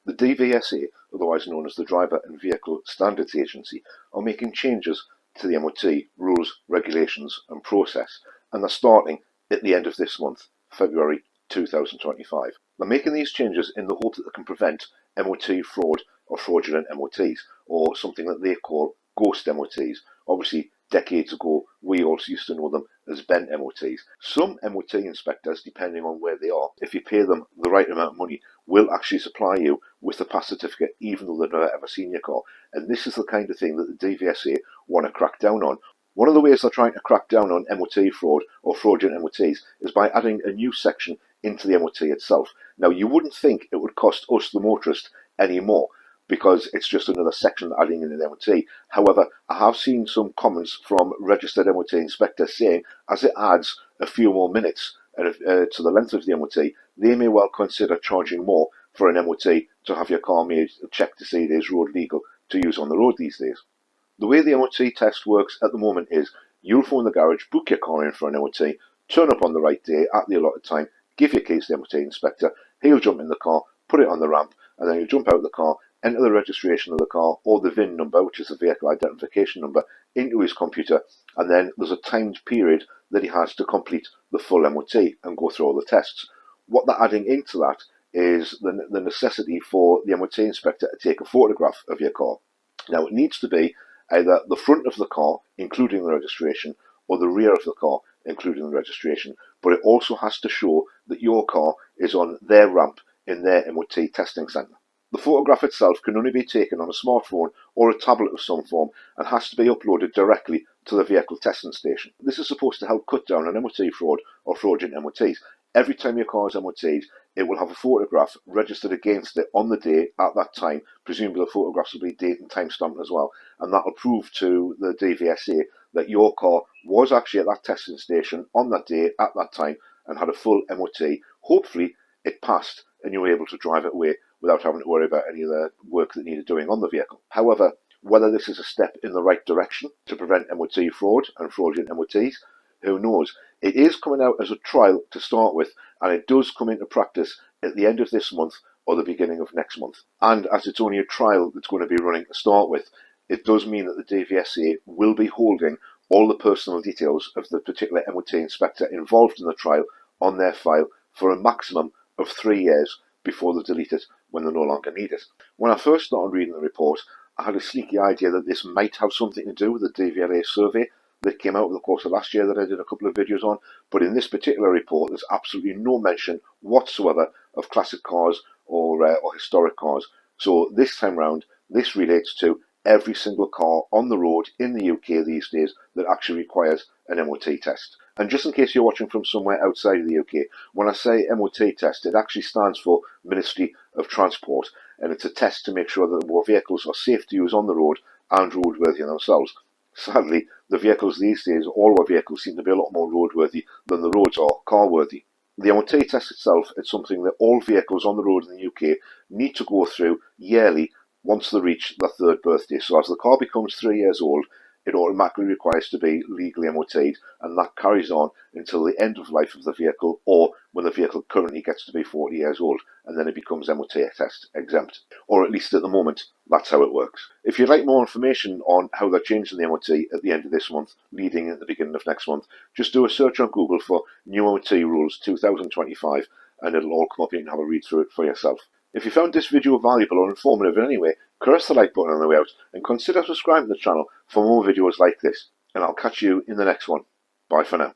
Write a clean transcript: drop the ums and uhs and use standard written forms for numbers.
The DVSA, otherwise known as the Driver and Vehicle Standards Agency, are making changes to the MOT rules, regulations and process, and they're starting at the end of this month, February 2025. They're making these changes in the hope that they can prevent MOT fraud or fraudulent MOTs, or something that they call ghost MOTs. Obviously, decades ago, we also used to know them as bent MOTs. Some MOT inspectors, depending on where they are, if you pay them the right amount of money, will actually supply you with a pass certificate even though they've never ever seen your car. And this is the kind of thing that the DVSA want to crack down on. One of the ways they're trying to crack down on MOT fraud or fraudulent MOTs is by adding a new section into the MOT itself. Now, you wouldn't think it would cost us, the motorist, any more, because it's just another section adding in an MOT. However, I have seen some comments from registered MOT inspectors saying as it adds a few more minutes to the length of the MOT, they may well consider charging more for an MOT to have your car made checked to see it is road legal to use on the road these days. The way the MOT test works at the moment is you'll phone the garage, book your car in for an MOT, turn up on the right day at the allotted time, give your keys to the MOT inspector, he'll jump in the car, put it on the ramp, and then you'll jump out of the car, enter the registration of the car or the VIN number, which is the vehicle identification number, into his computer, and then there's a timed period that he has to complete the full MOT and go through all the tests. What they're adding into that is the necessity for the MOT inspector to take a photograph of your car. Now, it needs to be either the front of the car, including the registration, or the rear of the car, including the registration, but it also has to show that your car is on their ramp in their MOT testing centre. The photograph itself can only be taken on a smartphone or a tablet of some form and has to be uploaded directly to the vehicle testing station. This is supposed to help cut down on MOT fraud or fraudulent MOTs. Every time your car is MOT'd, it will have a photograph registered against it on the day at that time. Presumably the photographs will be date and time stamped as well, and that will prove to the DVSA that your car was actually at that testing station on that day at that time and had a full MOT. Hopefully it passed and you were able to drive it away without having to worry about any of the work that needed doing on the vehicle. However, whether this is a step in the right direction to prevent MOT fraud and fraudulent MOTs, who knows? It is coming out as a trial to start with, and it does come into practice at the end of this month or the beginning of next month. And as it's only a trial that's going to be running to start with, it does mean that the DVSA will be holding all the personal details of the particular MOT inspector involved in the trial on their file for a maximum of 3 years before they delete it when they no longer need it. When I first started reading the report, I had a sneaky idea that this might have something to do with the DVLA survey that came out over the course of last year that I did a couple of videos on, but in this particular report there's absolutely no mention whatsoever of classic cars or historic cars. So this time round, this relates to every single car on the road in the UK these days that actually requires an MOT test. And just in case you're watching from somewhere outside of the UK, when I say MOT test, it actually stands for Ministry of Transport, and it's a test to make sure that more vehicles are safe to use on the road and roadworthy themselves. Sadly, the vehicles these days, all our vehicles seem to be a lot more roadworthy than the roads are car-worthy. The MOT test itself is something that all vehicles on the road in the UK need to go through yearly once they reach their 3rd birthday. So as the car becomes 3 years old, it automatically requires to be legally MOT'd, and that carries on until the end of life of the vehicle, or when the vehicle currently gets to be 40 years old, and then it becomes MOT test exempt. Or at least at the moment, that's how it works. If you'd like more information on how they're changing the MOT at the end of this month, leading at the beginning of next month, just do a search on Google for New MOT Rules 2025, and it'll all come up and you can have a read through it for yourself. If you found this video valuable or informative in any way, press the like button on the way out and consider subscribing to the channel for more videos like this. And I'll catch you in the next one. Bye for now.